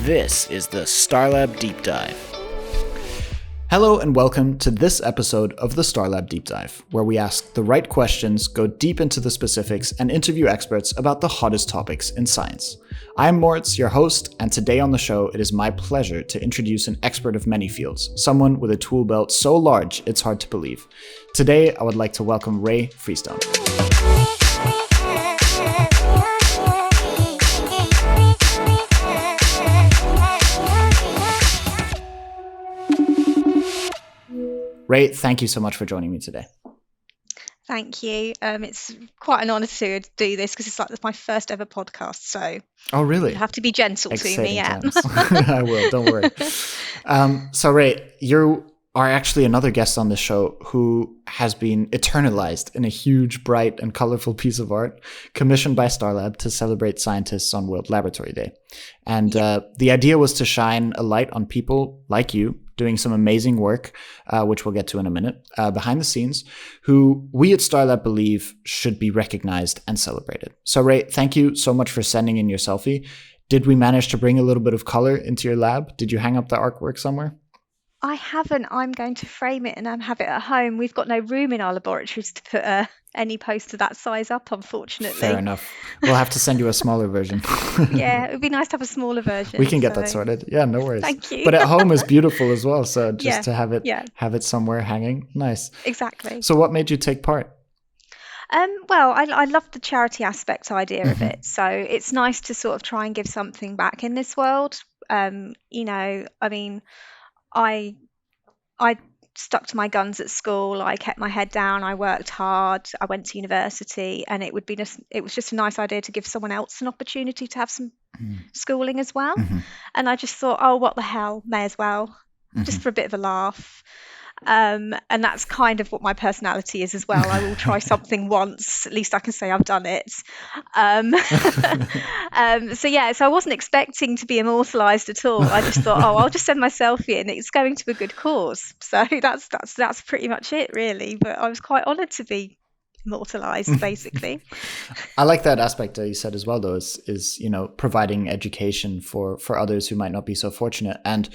This is the Starlab Deep Dive. Hello and welcome to this episode of the Starlab Deep Dive, where we ask the right questions, go deep into the specifics, and interview experts about the hottest topics in science. I'm Moritz, your host, and today on the show, it is my pleasure to introduce an expert of many fields, someone with a tool belt so large it's hard to believe. Today, I would like to welcome Rae Freestone. Rae, thank you so much for joining me today. Thank you. It's quite an honour to do this because it's like my first ever podcast. So, oh, really? You have to be gentle Exciting to me, yeah. I will. Don't worry. So, Rae, you are actually another guest on this show who has been eternalized in a huge, bright, and colorful piece of art commissioned by Starlab to celebrate scientists on World Laboratory Day. And the idea was to shine a light on people like you doing some amazing work, which we'll get to in a minute, behind the scenes, who we at Starlab believe should be recognized and celebrated. So, Rae, thank you so much for sending in your selfie. Did we manage to bring a little bit of color into your lab? Did you hang up the artwork somewhere? I haven't. I'm going to frame it and have it at home. We've got no room in our laboratories to put any poster that size up, unfortunately. Fair enough. We'll have to send you a smaller version. Yeah, it would be nice to have a smaller version. We can get that sorted. Yeah, no worries. Thank you. But at home is beautiful as well. So just to have it somewhere hanging, nice. Exactly. So what made you take part? Well, I love the charity aspect idea of it. So it's nice to sort of try and give something back in this world. I stuck to my guns at school. I kept my head down. I worked hard. I went to university, and it was just a nice idea to give someone else an opportunity to have some schooling as well. And I just thought, oh, what the hell, may as well, just for a bit of a laugh. And that's kind of what my personality is as well. I will try something once, at least I can say I've done it. So I wasn't expecting to be immortalized at all. I just thought, I'll just send my selfie in. It's going to a good cause. So that's pretty much it, really. But I was quite honored to be immortalized, basically. I like that aspect that you said as well, though, is providing education for others who might not be so fortunate. And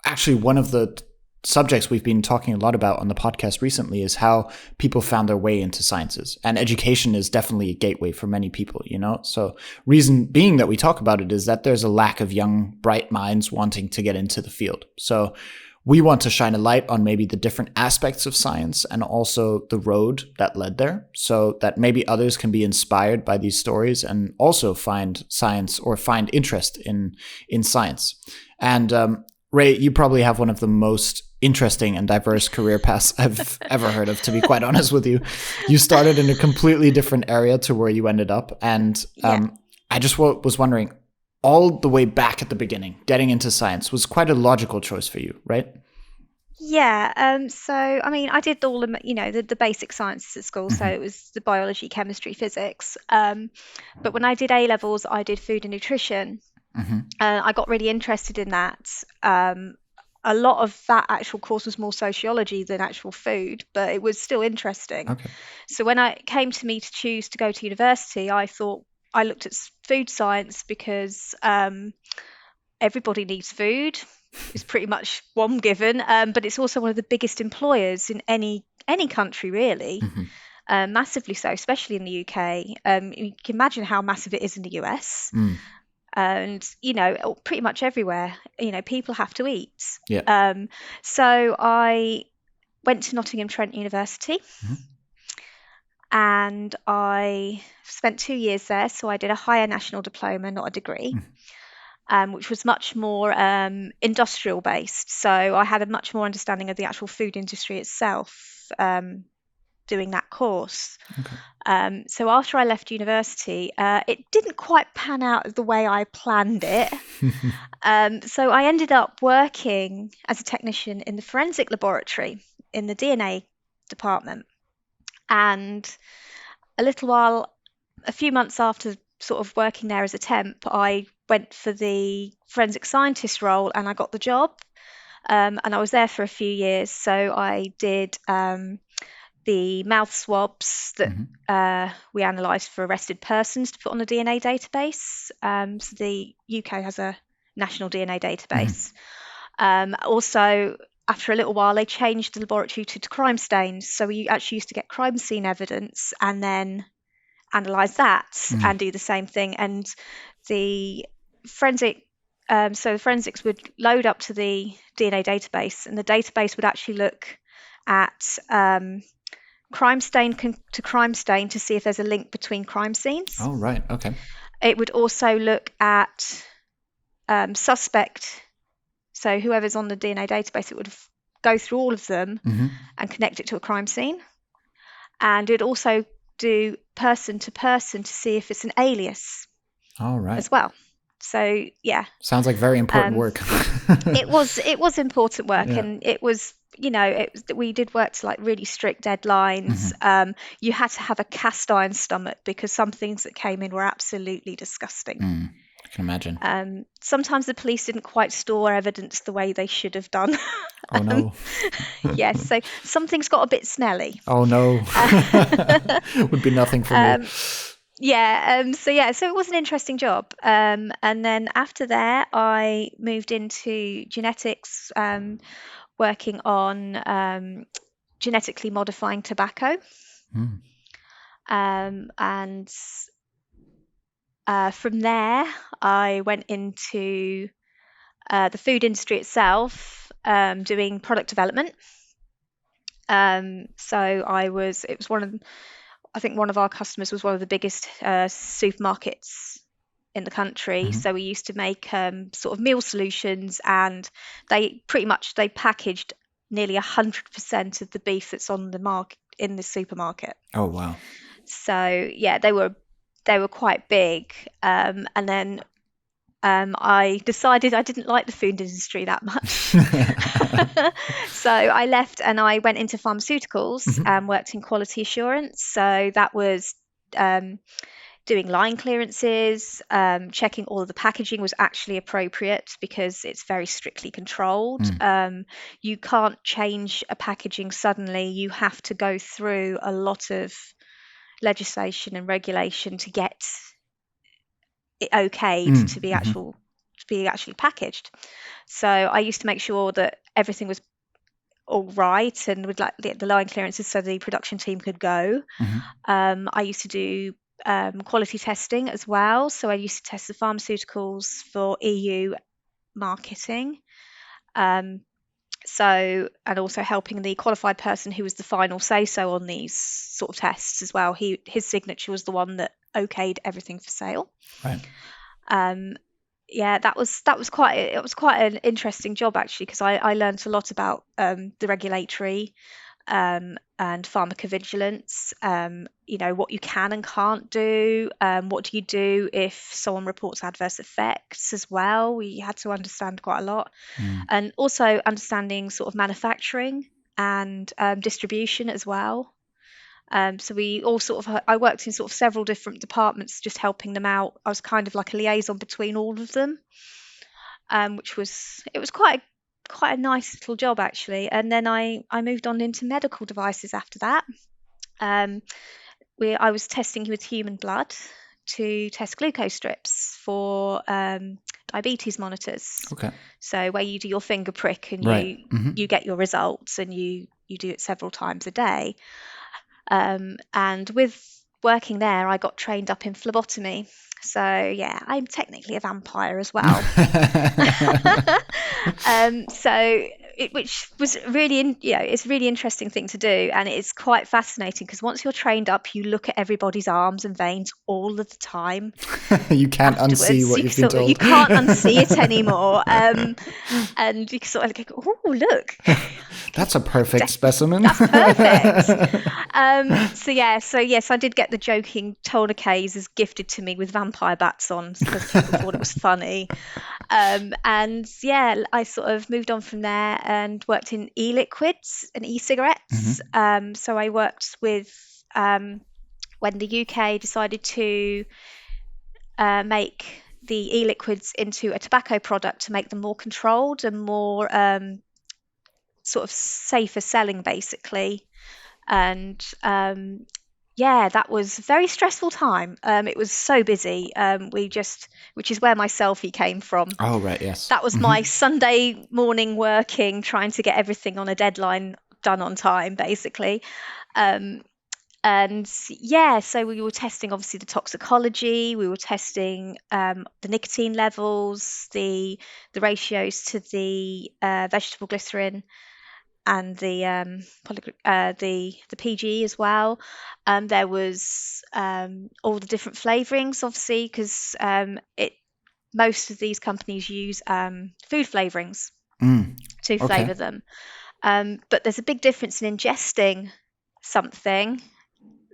actually, one of the subjects we've been talking a lot about on the podcast recently is how people found their way into sciences. And education is definitely a gateway for many people, So reason being that we talk about it is that there's a lack of young, bright minds wanting to get into the field. So we want to shine a light on maybe the different aspects of science and also the road that led there, so that maybe others can be inspired by these stories and also find science or find interest in science. And Rae, you probably have one of the most interesting and diverse career paths I've ever heard of, to be quite honest with you. You started in a completely different area to where you ended up. And I just was wondering, all the way back at the beginning, getting into science was quite a logical choice for you, right? Yeah. I did all the basic sciences at school. So it was the biology, chemistry, physics. But when I did A-levels, I did food and nutrition. I got really interested in that. A lot of that actual course was more sociology than actual food, but it was still interesting. Okay. So when it came to me to choose to go to university, I looked at food science because everybody needs food. It's pretty much one given, but it's also one of the biggest employers in any country, really. Massively so, especially in the UK. You can imagine how massive it is in the US. And pretty much everywhere, people have to eat. So I went to Nottingham Trent University, and I spent 2 years there. So I did a higher national diploma, not a degree, which was much more industrial based. So I had a much more understanding of the actual food industry itself doing that course. So after I left university, it didn't quite pan out the way I planned it. So I ended up working as a technician in the forensic laboratory in the DNA department. And a few months after sort of working there as a temp, I went for the forensic scientist role and I got the job. And I was there for a few years. So I did the mouth swabs that we analysed for arrested persons to put on a DNA database. So the UK has a national DNA Mhm. database. Also, after a little while, they changed the laboratory to crime stains. So we actually used to get crime scene evidence and then analyze that Mm. and do the same thing. And the forensic, so the forensics would load up to the DNA database, and the database would actually look at crime stain to crime stain to see if there's a link between crime scenes. Oh, right. Okay. It would also look at suspect. So whoever's on the DNA database, it would go through all of them Hmm. and connect it to a crime scene. And it'd also do person to person to see if it's an alias All right. as well. So yeah, Sounds like very important um, work. it was important work, Yeah. and it was, we did work to like really strict deadlines. Hmm. You had to have a cast iron stomach because some things that came in were absolutely disgusting. Mm. I can imagine. Sometimes the police didn't quite store evidence the way they should have done. Oh, um, no. yes, so some things got a bit smelly. Oh, no. Uh, Would be nothing for me. um, so it was an interesting job. And then after there, I moved into genetics, working on genetically modifying tobacco. Mm. And from there, I went into the food industry itself, doing product development. It was I think one of our customers was one of the biggest supermarkets in the country. Hmm. So we used to make sort of meal solutions, and they packaged nearly 100% of the beef that's on the market in the supermarket. Oh, wow. So yeah, they were quite big. And then I decided I didn't like the food industry that much. So I left and I went into pharmaceuticals Hmm. and worked in quality assurance. So that was um, doing line clearances, checking all of the packaging was actually appropriate because it's very strictly controlled. Mm. You can't change a packaging suddenly. You have to go through a lot of legislation and regulation to get it okayed Mm. Hmm. to be actually packaged. So I used to make sure that everything was all right and with like the line clearances so the production team could go. Hmm. I used to do quality testing as well. So I used to test the pharmaceuticals for EU marketing. Um, and also helping the qualified person who was the final say so on these sort of tests as well. His signature was the one that okayed everything for sale. Right. Um, yeah, that was quite an interesting job actually because I learned a lot about the regulatory and pharmacovigilance. What you can and can't do. What do you do if someone reports adverse effects as well? We had to understand quite a lot, Mm. and also understanding sort of manufacturing and distribution as well. So we all sort of, I worked in sort of several different departments, just helping them out. I was kind of like a liaison between all of them, which was it was quite a nice little job actually. And then I moved on into medical devices after that. Um, I was testing with human blood to test glucose strips for diabetes monitors. Okay. So where you do your finger prick and Right. you get your results and you do it several times a day. And with working there, I got trained up in phlebotomy. So yeah, I'm technically a vampire as well. Which was really, it's a really interesting thing to do, and it's quite fascinating because once you're trained up, you look at everybody's arms and veins all of the time. You can't unsee Afterwards, what you've been you told. can't unsee it anymore, and you can sort of like, oh look, That's a perfect specimen. that's perfect. So yes, I did get the joking tourniquets gifted to me with vampire bats on because people thought it was funny. And yeah, I sort of moved on from there and worked in e-liquids and e-cigarettes. Hmm. So I worked with when the UK decided to make the e-liquids into a tobacco product to make them more controlled and more sort of safer selling, basically. And Yeah, that was a very stressful time. It was so busy. Which is where my selfie came from. Oh, right. Yes. That was my Sunday morning working, trying to get everything on a deadline done on time, basically. Um, and yeah, so we were testing obviously the toxicology, we were testing the nicotine levels, the ratios to the vegetable glycerin, and the PG as well. There was all the different flavorings, obviously, because it most of these companies use food flavorings Mm. to Okay. flavor them. But there's a big difference in ingesting something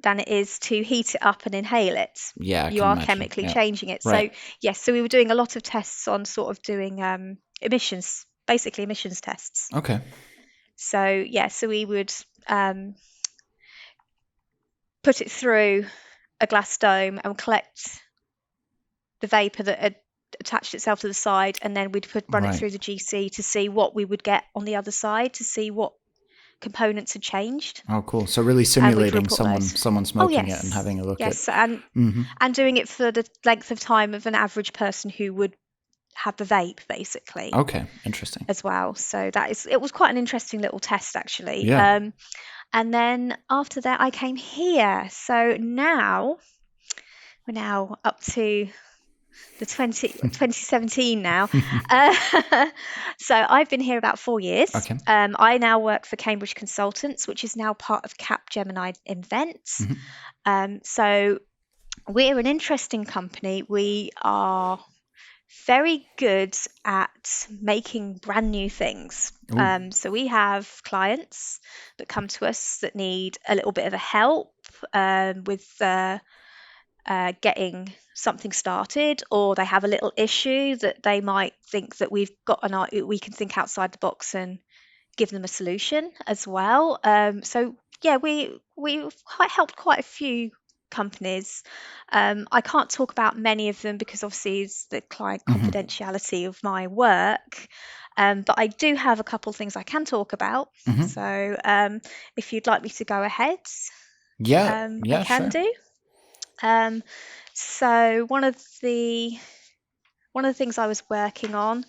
than it is to heat it up and inhale it. Yeah, I You can are imagine. chemically Yeah. changing it. Right. So yes, so we were doing a lot of tests on sort of doing emissions, basically emissions tests. Okay. So yeah, so we would um, put it through a glass dome and collect the vapor that had attached itself to the side, and then run it Right. through the GC to see what we would get on the other side, to see what components had changed, Oh, cool. So really and we'd simulating report those. someone Oh smoking it and yes, having a look at. yes, and Hmm. doing it for the length of time of an average person who would have the vape, basically, Okay. Interesting. as well. So it was quite an interesting little test, actually. Yeah. And then after that, I came here. So now we're now up to the 2017 now. Uh, so I've been here about 4 years. Okay. I now work for Cambridge Consultants, which is now part of Capgemini Invents. Hmm. So we're an interesting company. We are very good at making brand new things. Ooh. So we have clients that come to us that need a little bit of a help with getting something started, or they have a little issue that they might think that we can think outside the box and give them a solution as well. So yeah, we've helped quite a few companies. I can't talk about many of them because obviously it's the client Hmm. confidentiality of my work. But I do have a couple of things I can talk about. Hmm. So if you'd like me to go ahead, Yeah. I Yeah. can Sure. do. Um, so one of the things I was working on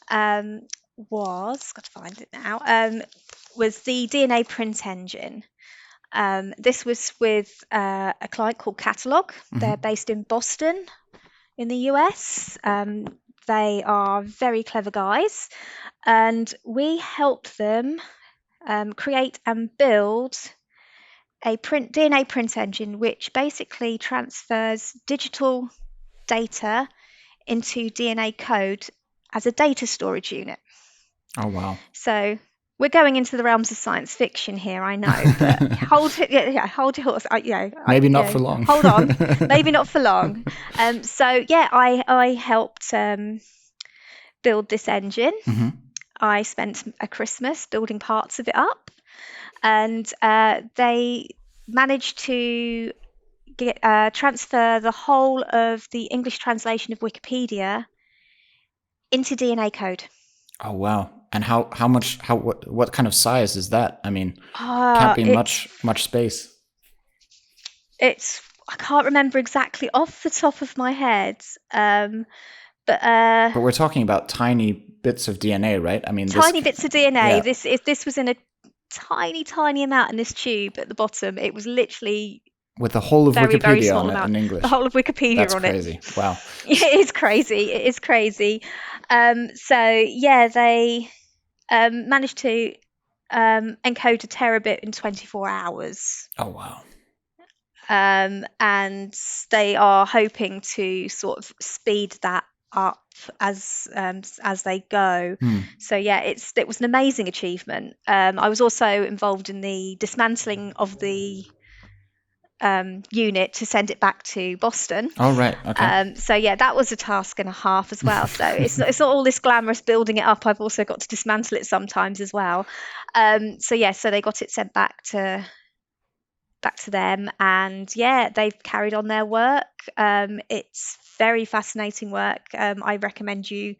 um, got to find it now, was the DNA print engine. This was with a client called Catalog. They're Hmm. based in Boston in the US. They are very clever guys, and we helped them create and build a DNA print engine, which basically transfers digital data into DNA code as a data storage unit. Oh, wow. So we're going into the realms of science fiction here, I know, but hold your horse. Maybe not for long. Hold on, maybe not for long. So yeah, I helped build this engine. Hmm. I spent a Christmas building parts of it up, and they managed to transfer the whole of the English translation of Wikipedia into DNA code. Oh, wow. And how much what kind of size is that? I mean, can't Ah, be it's much space. it's I can't remember exactly off the top of my head, but But we're talking about tiny bits of DNA, right? I mean, tiny bits of DNA. yeah, This was in a tiny amount in this tube at the bottom. It was literally with the whole of very Wikipedia small on it amount. in The English. whole of Wikipedia That's on it. crazy. Wow. Yeah, it is crazy. It is crazy. So yeah, they managed to encode a terabit in 24 hours. Oh, wow. And they are hoping to sort of speed that up as they go. Hmm. So yeah, it was an amazing achievement. I was also involved in the dismantling of the unit to send it back to Boston. Oh, right. Okay. So yeah, that was a task and a half as well. So it's not all this glamorous building it up. I've also got to dismantle it sometimes as well. So yeah, so they got it sent back to back to them, and yeah, they've carried on their work. It's very fascinating work. I recommend you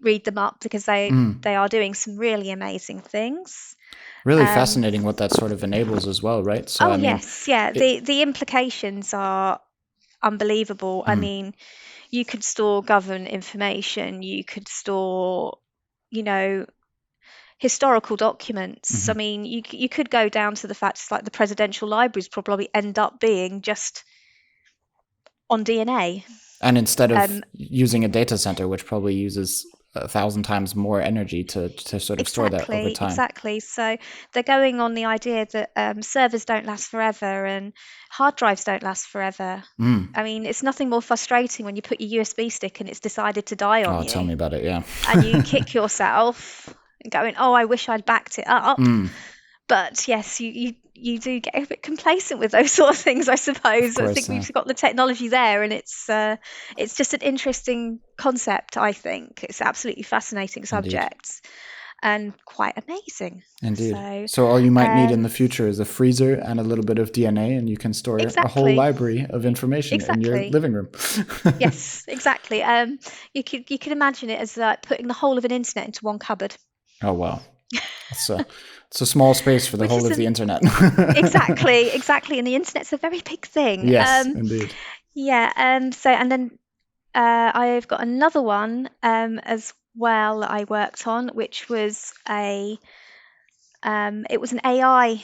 read them up because they are doing some really amazing things. Really Um, fascinating what that sort of enables as well, right? So oh I mean, yes, yeah. it. The implications are unbelievable. I mean, you could store government information. You could store, you know, historical documents. I Mhm. mean, you could go down to the fact like the presidential libraries probably end up being just on DNA. And instead of Um, using a data center, which probably uses 1,000 times more energy to sort of store that over exactly, time. exactly. So they're going on the idea that servers don't last forever and hard drives don't last forever. I mean, it's nothing more frustrating when you put your USB stick and it's decided to die on Oh, tell you, me about it. Yeah. and you kick yourself and going, "Oh, I wish I'd backed it up." But yes, you do get a bit complacent with those sort of things, I Of suppose. I think course. we've got the technology there, and it's just an interesting concept. I think it's absolutely fascinating Indeed. subject and quite amazing. Indeed. So, So all you might need in the um, future is a freezer and a little bit of DNA, and you can store a whole exactly, library of information in your exactly. living room. Yes, exactly. You could imagine it as like putting the whole of an internet into one cupboard, Oh wow. It's a it's a small space for the which whole is of the an internet. exactly, exactly. And the internet's a very big thing. Yes, indeed. Yeah. So and then I've got another one as well that I worked on, which was it was an AI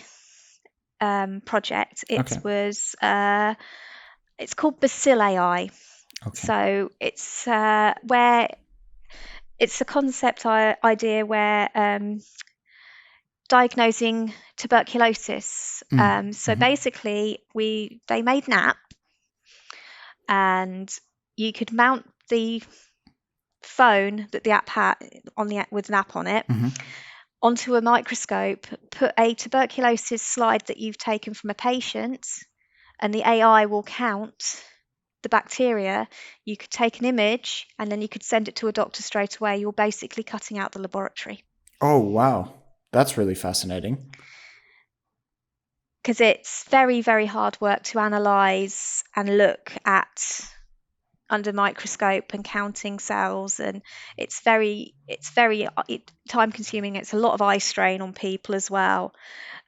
project. Okay. It's called Basil AI. Okay. So it's a concept idea where diagnosing tuberculosis. So Mm-hmm. basically, they made an app, and you could mount the phone that the app had on the app with an app on it Mm-hmm. onto a microscope, put a tuberculosis slide that you've taken from a patient, and the AI will count the bacteria. You could take an image and then you could send it to a doctor straight away. You're basically cutting out the laboratory Oh wow. That's really fascinating. because it's very, very hard work to analyze and look at under microscope and counting cells, and it's very time consuming. It's a lot of eye strain on people as well,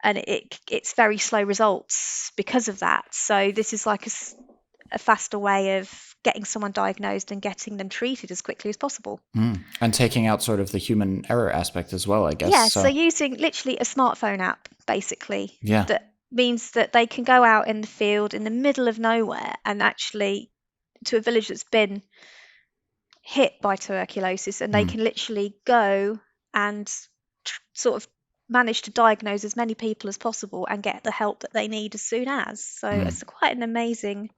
and it's very slow results because of that. So this is like a faster way of getting someone diagnosed and getting them treated as quickly as possible. And taking out sort of the human error aspect as well, I guess. Yeah, so So using literally a smartphone app basically yeah. that means that they can go out in the field in the middle of nowhere and actually to a village that's been hit by tuberculosis, and they can literally go and sort of manage to diagnose as many people as possible and get the help that they need as soon as. So it's quite an amazing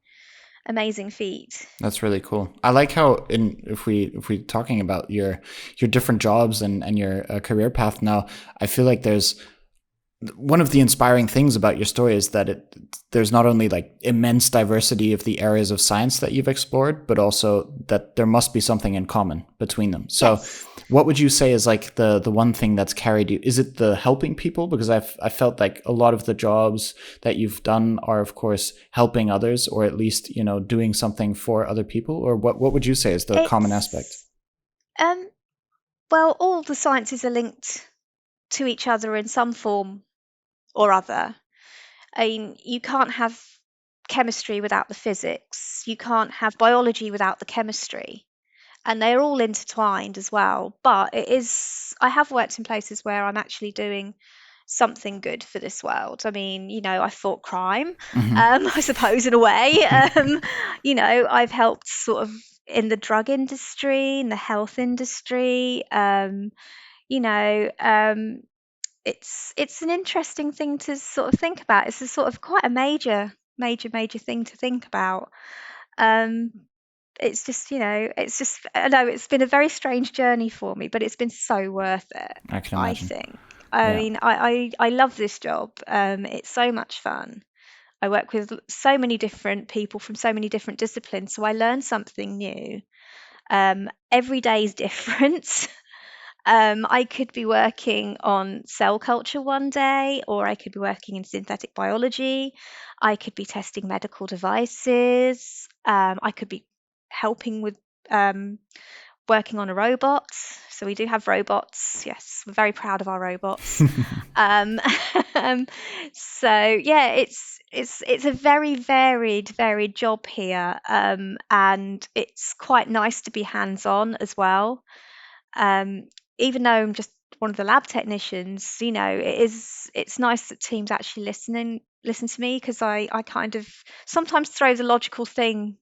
feat. That's really cool. I like how in if we talking about your different jobs and your career path now, I feel like there's one of the inspiring things about your story is that there's not only like immense diversity of the areas of science that you've explored, but also that there must be something in common between them. So Yes. what would you say is like the one thing that's carried you? Is it the helping people? Because I felt like a lot of the jobs that you've done are of course helping others, or at least, doing something for other people. Or what would you say is the common aspect? It's um well, all the sciences are linked to each other in some form or other. I mean, you can't have chemistry without the physics. You can't have biology without the chemistry. And they're all intertwined as well. But I have worked in places where I'm actually doing something good for this world. I mean, I fought crime, I suppose, in a way. I've helped sort of in the drug industry, in the health industry. You know, it's an interesting thing to sort of think about. It's a sort of quite a major thing to think about. Um, I know it's been a very strange journey for me, but it's been so worth it, I can I imagine. think. I Yeah. mean, I love this job. It's so much fun. I work with so many different people from so many different disciplines, so I learn something new. Every day is different. I could be working on cell culture one day, or I could be working in synthetic biology. I could be testing medical devices. I could be helping with um, working on a robot. So we do have robots. Yes, we're very proud of our robots. Um, um, so yeah, it's a very varied job here, and it's quite nice to be hands on as well. Um, Even though I'm just one of the lab technicians, it's nice that teams actually listen to me, because I kind of sometimes throw the logical thing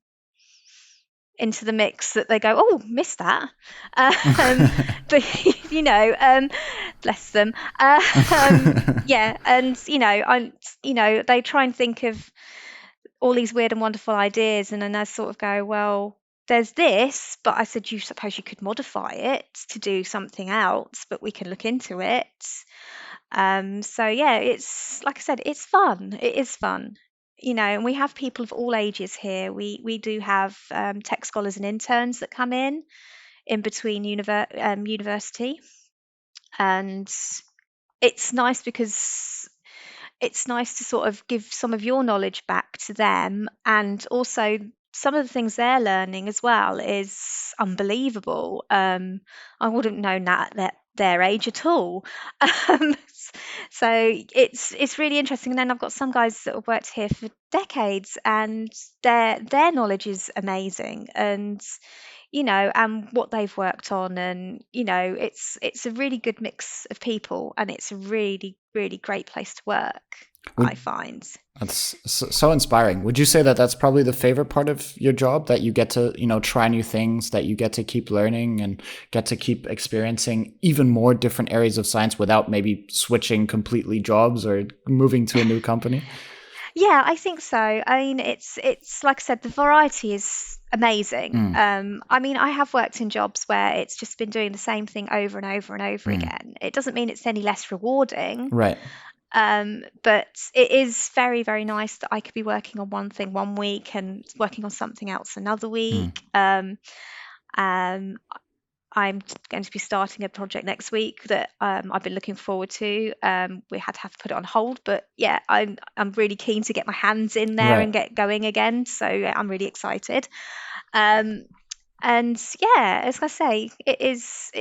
into the mix that they go, oh, missed that. Um, but bless them. Yeah, and they try and think of all these weird and wonderful ideas, and then I sort of go, well, there's this, but I said, you suppose you could modify it to do something else, but we can look into it. So yeah, it's like I said, it's fun. It is fun. And we have people of all ages here. We do have tech scholars and interns that come in between university, and it's nice because it's nice to sort of give some of your knowledge back to them, and also some of the things they're learning as well is unbelievable. I wouldn't know that at their age at all. Um, so it's really interesting. And then I've got some guys that have worked here for decades, and their knowledge is amazing, and what they've worked on, and it's a really good mix of people, and it's a really really great place to work, I Would find. That's so inspiring. Would you say that that's probably the favorite part of your job, that you get to, try new things, that you get to keep learning and get to keep experiencing even more different areas of science without maybe switching completely jobs or moving to a new company? Yeah, I think so. I mean, it's like I said, the variety is amazing. Mm, I mean, I have worked in jobs where it's just been doing the same thing over and over and over mm. again. It doesn't mean it's any less rewarding. Right. But it is very, very nice that I could be working on one thing one week and working on something else another Mm, week. Um, I'm going to be starting a project next week that I've been looking forward to. We had to have to put it on hold, but yeah, I'm really keen to get my hands in there right. and get going again. So yeah, I'm really excited. Um, and yeah, as I say, it's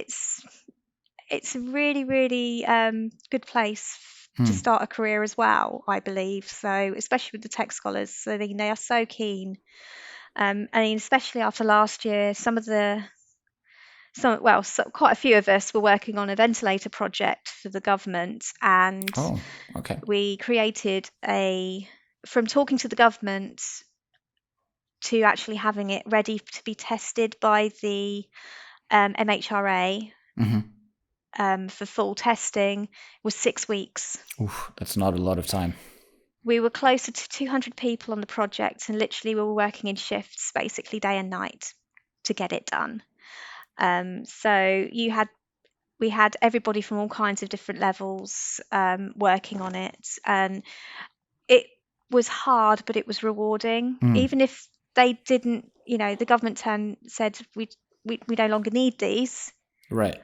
a really, really good place to Mm, start a career as well, I believe. So, especially with the tech scholars, so they are so keen. I mean, especially after last year, quite a few of us were working on a ventilator project for the government, and oh, okay. we from talking to the government to actually having it ready to be tested by the MHRA Hmm. for full testing was 6 weeks. Oof, that's not a lot of time. We were closer to 200 people on the project, and literally we were working in shifts, basically day and night, to get it done. So we had everybody from all kinds of different levels working on it, and it was hard, but it was rewarding. Mm, Even if they didn't, the government said we no longer need these, right.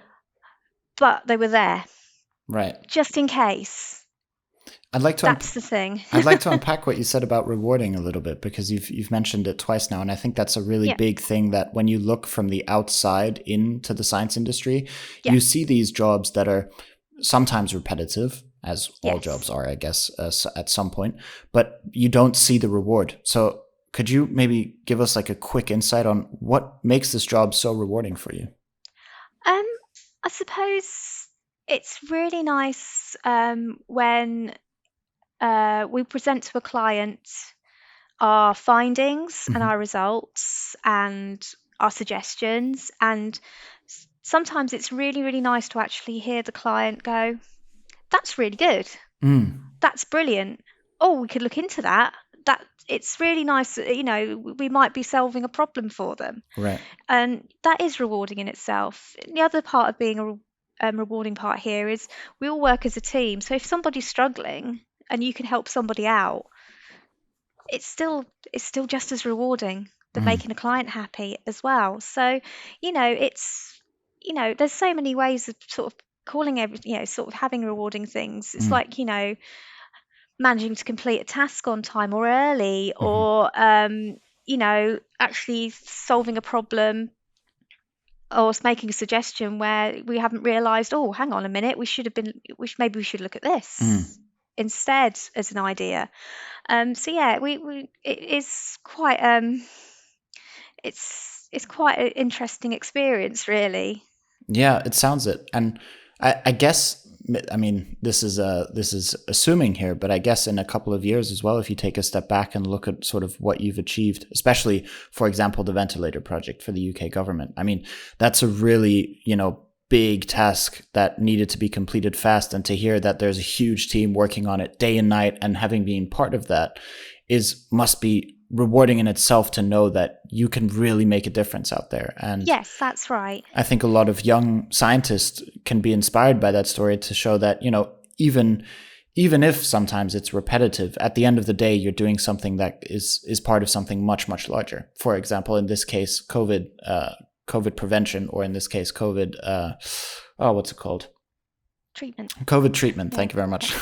but they were there Right. just in case. I'd like to That's the thing. I'd like to unpack what you said about rewarding a little bit, because you've mentioned it twice now, and I think that's a really Yeah, big thing, that when you look from the outside into the science industry, yeah, you see these jobs that are sometimes repetitive, as all yes. jobs are, I guess, at some point, but you don't see the reward. So could you maybe give us like a quick insight on what makes this job so rewarding for you? Um, I suppose it's really nice when we present to a client our findings and Hmm. our results and our suggestions. And sometimes it's really, really nice to actually hear the client go, that's really good. Mm, That's brilliant. Oh, we could look into that. That it's really nice that, we might be solving a problem for them. right. And that is rewarding in itself. The other part of being a rewarding part here is we all work as a team. So if somebody's struggling and you can help somebody out, it's still just as rewarding than Mm, making a client happy as well. So, it's there's so many ways of sort of calling sort of having rewarding things. It's Mm. like, managing to complete a task on time or early, Hmm. or actually solving a problem or making a suggestion where we haven't realized, oh, hang on a minute, maybe we should look at Mm. this instead as an idea. So yeah, we it is quite it's quite an interesting experience, really. Yeah, it sounds it, and I guess, I mean, this is assuming here, but I guess in a couple of years as well, if you take a step back and look at sort of what you've achieved, especially, for example, the ventilator project for the UK government. I mean, that's a really, big task that needed to be completed fast, and to hear that there's a huge team working on it day and night, and having been part of that must be rewarding in itself, to know that you can really make a difference out there. And Yes, that's right. I think a lot of young scientists can be inspired by that story, to show that, even if sometimes it's repetitive, at the end of the day, you're doing something that is part of something much, much larger. For example, in this case, COVID prevention, or in this case, COVID, what's it called? Treatment. COVID treatment. Yeah. Thank you very much.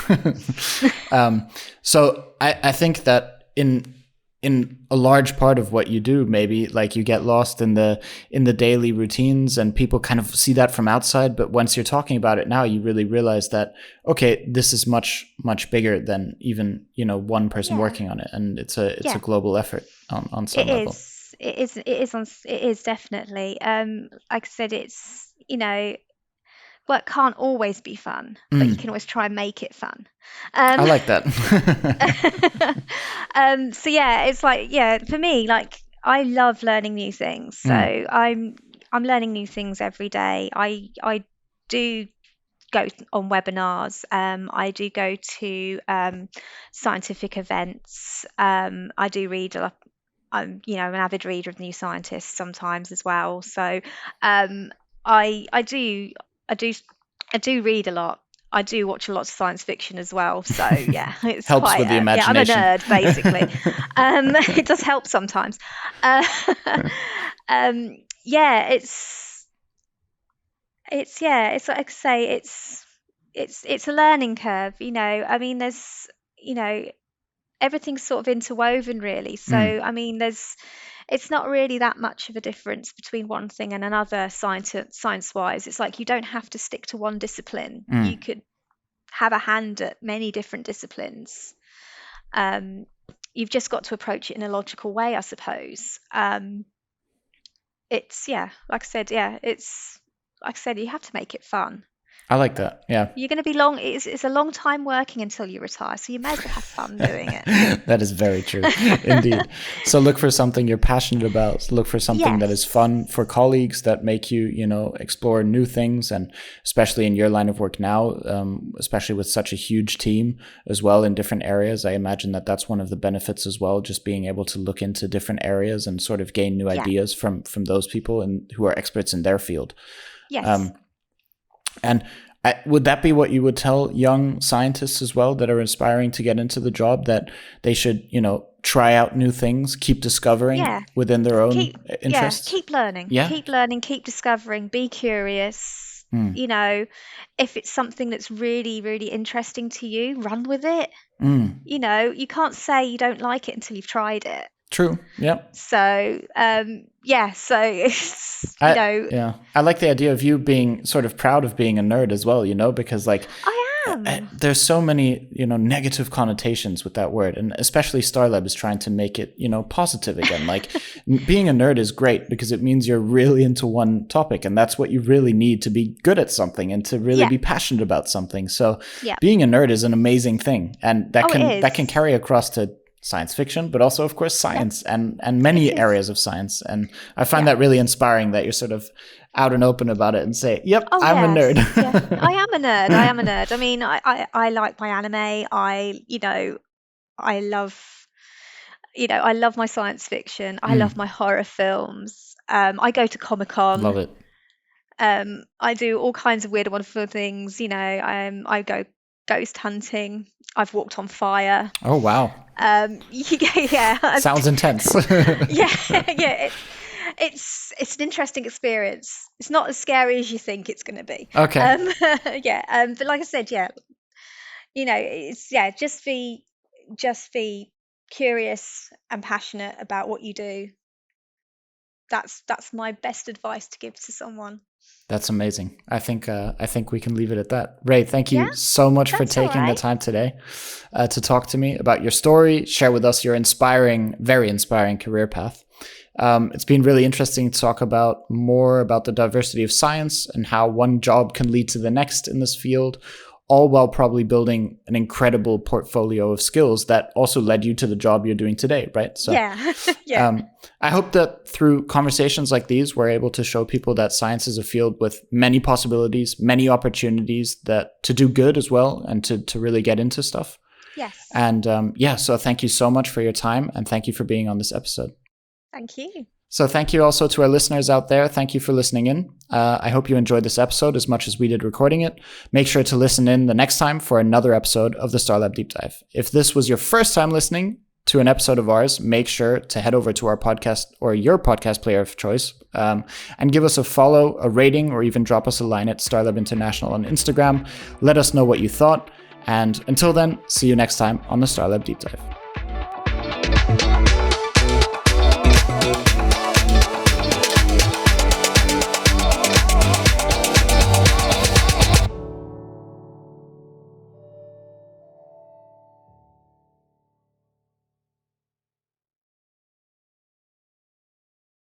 So I think that in a large part of what you do, maybe like you get lost in the daily routines, and people kind of see that from outside. But once you're talking about it now, you really realize that, okay, this is much, much bigger than even, one person Yeah. working on it. And it's a Yeah. global effort on some It level. is. It is definitely. Like I said, it's, work can't always be fun, but you can Mm, always try and make it fun. I Um, like that. so yeah, it's like, yeah, for me, like, I love learning new things. So Mm, I'm learning new things every day. I do go on webinars. I do go to scientific events. I do read a lot. I'm an avid reader of New Scientist sometimes as well. So um, I do I do I do read a lot. I do watch a lot of science fiction as well. So yeah, it's helps quite with the yeah. I'm a imagination. nerd basically. It does help sometimes. Uh, yeah, it's yeah, it's like I say, it's a learning curve. I mean, there's you know everything's sort of interwoven, really. So Mm, I mean, it's not really that much of a difference between one thing and another, science wise. It's like you don't have to stick to one discipline. You mm. could have a hand at many different disciplines. Um, you've just got to approach it in a logical way, I suppose. It's yeah, like I said, yeah, it's like I said, you have to make it fun. I like that. Yeah. You're going to be long. It's a long time working until you retire, so you may as well have fun doing it. That is very true, indeed. So look for something you're passionate about. Look for something that is Yes. fun for colleagues, that make you, explore new things, and especially in your line of work now, especially with such a huge team as well in different areas. I imagine that that's one of the benefits as well, just being able to look into different areas and sort of gain new Yeah. ideas from those people and who are experts in their field. Yes. Um, and would that be what you would tell young scientists as well, that are aspiring to get into the job, that they should, try out new things, keep discovering Yeah. within their own Keep yeah, interests? keep learning. Yeah. Keep learning, keep discovering, be curious. Mm. If it's something that's really, really interesting to you, run with it. Mm. You can't say you don't like it until you've tried it. True. Yeah. So, yeah, so it's, I like the idea of you being sort of proud of being a nerd as well, because like I am. there's so many, negative connotations with that word, and especially Starlab is trying to make it, positive again. Like being a nerd is great because it means you're really into one topic, and that's what you really need to be good at something and to really Yeah, be passionate about something. So yeah. being a nerd is an amazing thing, and that Oh, it can is. carry across to science fiction, but also, of course, Yeah, science and it many is. areas of science. And I find Yeah. that really inspiring, that you're sort of out and open about it and say, "Yep, Oh, I'm a nerd." yes. Yeah. I am a nerd. I am a nerd. I mean, I like my anime. I love, I love my science fiction. I love Mm, my horror films. I go to love Comic-Con. it. I do all kinds of weird, wonderful things. I go ghost hunting. I've walked on fire. Oh wow, Yeah, sounds intense. yeah, yeah. It's an interesting experience. It's not as scary as you think it's going to be. Okay. Yeah. But like I said, yeah, it's just be curious and passionate about what you do. That's my best advice to give to someone. That's amazing. I think we can leave it at that. Rae, thank Yeah, you so much for that's all taking the right. time today to talk to me about your story, share with us your very inspiring career path. It's been really interesting to talk about more about the diversity of science and how one job can lead to the next in this field, all while probably building an incredible portfolio of skills that also led you to the job you're doing today, right? So, Yeah, yeah, I hope that through conversations like these, we're able to show people that science is a field with many possibilities, many opportunities that to do good as well, and to really get into stuff. yes. And so thank you so much for your time, and thank you for being on this episode. Thank you. So thank you also to our listeners out there. Thank you for listening in. I hope you enjoyed this episode as much as we did recording it. Make sure to listen in the next time for another episode of the Starlab Deep Dive. If this was your first time listening to an episode of ours, make sure to head over to our podcast or your podcast player of choice and give us a follow, a rating, or even drop us a line at Starlab International on Instagram. Let us know what you thought. And until then, see you next time on the Starlab Deep Dive.